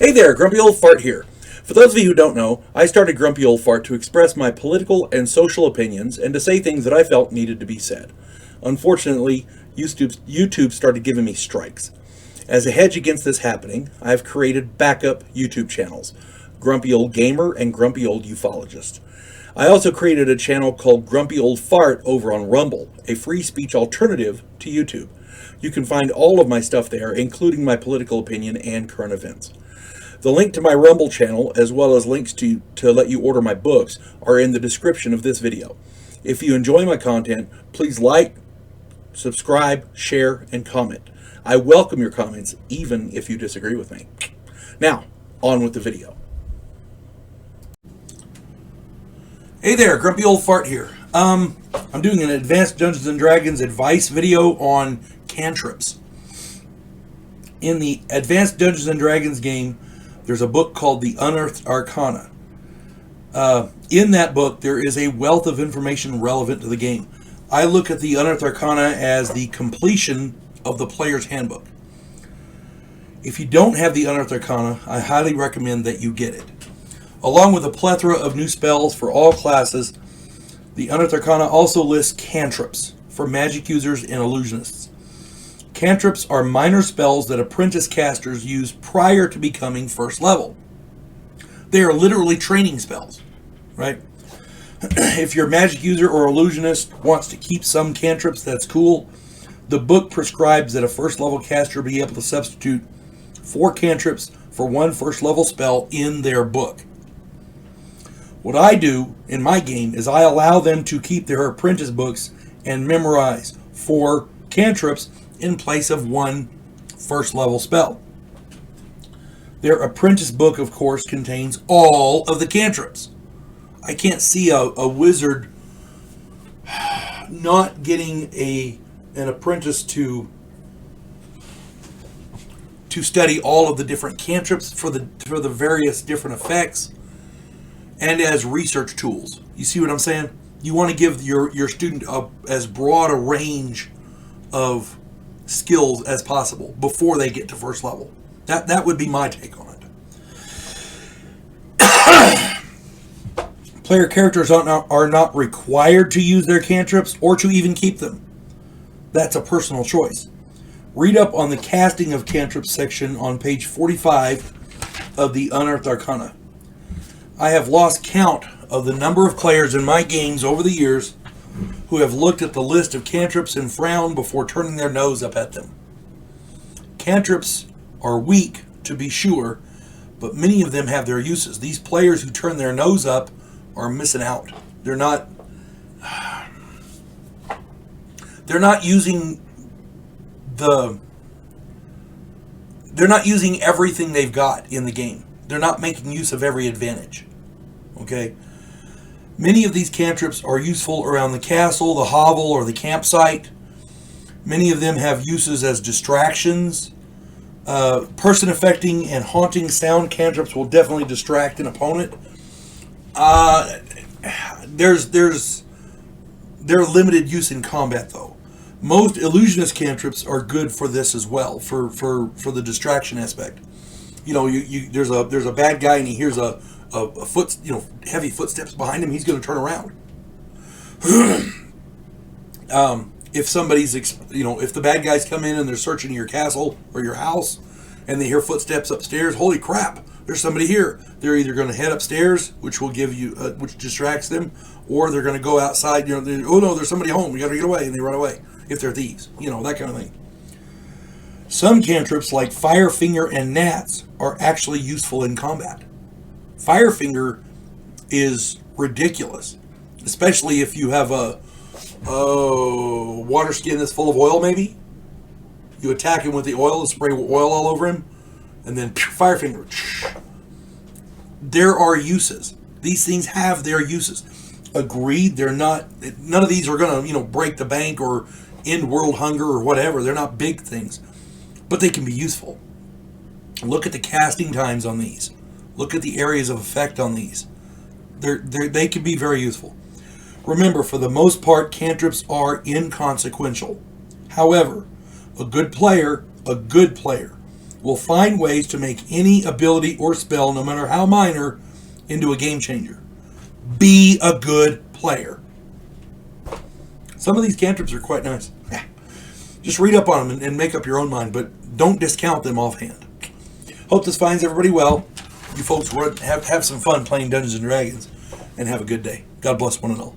Hey there, Grumpy Old Fart here. For those of you who don't know, I started Grumpy Old Fart to express my political and social opinions and to say things that I felt needed to be said. Unfortunately, YouTube started giving me strikes. As a hedge against this happening, I've created backup YouTube channels, Grumpy Old Gamer and Grumpy Old Ufologist. I also created a channel called Grumpy Old Fart over on Rumble, a free speech alternative to YouTube. You can find all of my stuff there, including my political opinion and current events. The link to my Rumble channel, as well as links to let you order my books, are in the description of this video. If you enjoy my content, please like, subscribe, share, and comment. I welcome your comments, even if you disagree with me. Now, on with the video. Hey there, Grumpy Old Fart here. I'm doing an Advanced Dungeons & Dragons advice video on Cantrips. In the Advanced Dungeons & Dragons game, there's a book called The Unearthed Arcana. In that book, there is a wealth of information relevant to the game. I look at the Unearthed Arcana as the completion of the player's handbook. If you don't have the Unearthed Arcana, I highly recommend that you get it. Along with a plethora of new spells for all classes, the Unearthed Arcana also lists cantrips for magic users and illusionists. Cantrips are minor spells that apprentice casters use prior to becoming first level. They are literally training spells, right? If your magic user or illusionist wants to keep some cantrips, that's cool. The book prescribes that a first level caster be able to substitute 4 cantrips for one first level spell in their book. What I do in my game is I allow them to keep their apprentice books and memorize 4 cantrips in place of one first level spell. Their apprentice book, of course, contains all of the cantrips. I can't see a wizard not getting an apprentice to study all of the different cantrips for the various different effects and as research tools. You see what I'm saying? You want to give your student as broad a range of skills as possible before they get to first level. That would be my take on it. Player characters are not required to use their cantrips or to even keep them. That's a personal choice. Read up on the casting of cantrips section on page 45 of the Unearthed Arcana. I have lost count of the number of players in my games over the years who have looked at the list of cantrips and frowned before turning their nose up at them. Cantrips are weak, to be sure, but many of them have their uses. These players who turn their nose up are missing out. They're not using everything they've got in the game. They're not making use of every advantage. Okay? Many of these cantrips are useful around the castle, the hovel, or the campsite. Many of them have uses as distractions. Person affecting and haunting sound cantrips will definitely distract an opponent. They're limited use in combat, though. Most illusionist cantrips are good for this as well, for the distraction aspect. You know, there's a bad guy and he hears a foot, heavy footsteps behind him. He's going to turn around. If somebody's, if the bad guys come in and they're searching your castle or your house, and they hear footsteps upstairs, holy crap, there's somebody here. They're either going to head upstairs, which will give you, which distracts them, or they're going to go outside. Oh no, there's somebody home. We got to get away, and they run away. If they're thieves, that kind of thing. Some cantrips, like Firefinger and Gnats, are actually useful in combat. Firefinger is ridiculous, especially if you have a water skin that's full of oil, maybe. You attack him with the oil and spray oil all over him, and then Firefinger. There are uses. These things have their uses. Agreed, none of these are going to, break the bank or end world hunger or whatever. They're not big things, but they can be useful. Look at the casting times on these. Look at the areas of effect on these. They can be very useful. Remember, for the most part, cantrips are inconsequential. However, a good player will find ways to make any ability or spell, no matter how minor, into a game changer. Be a good player. Some of these cantrips are quite nice. Just read up on them and make up your own mind, but don't discount them offhand. Hope this finds everybody well. You folks have some fun playing Dungeons & Dragons, and have a good day. God bless one and all.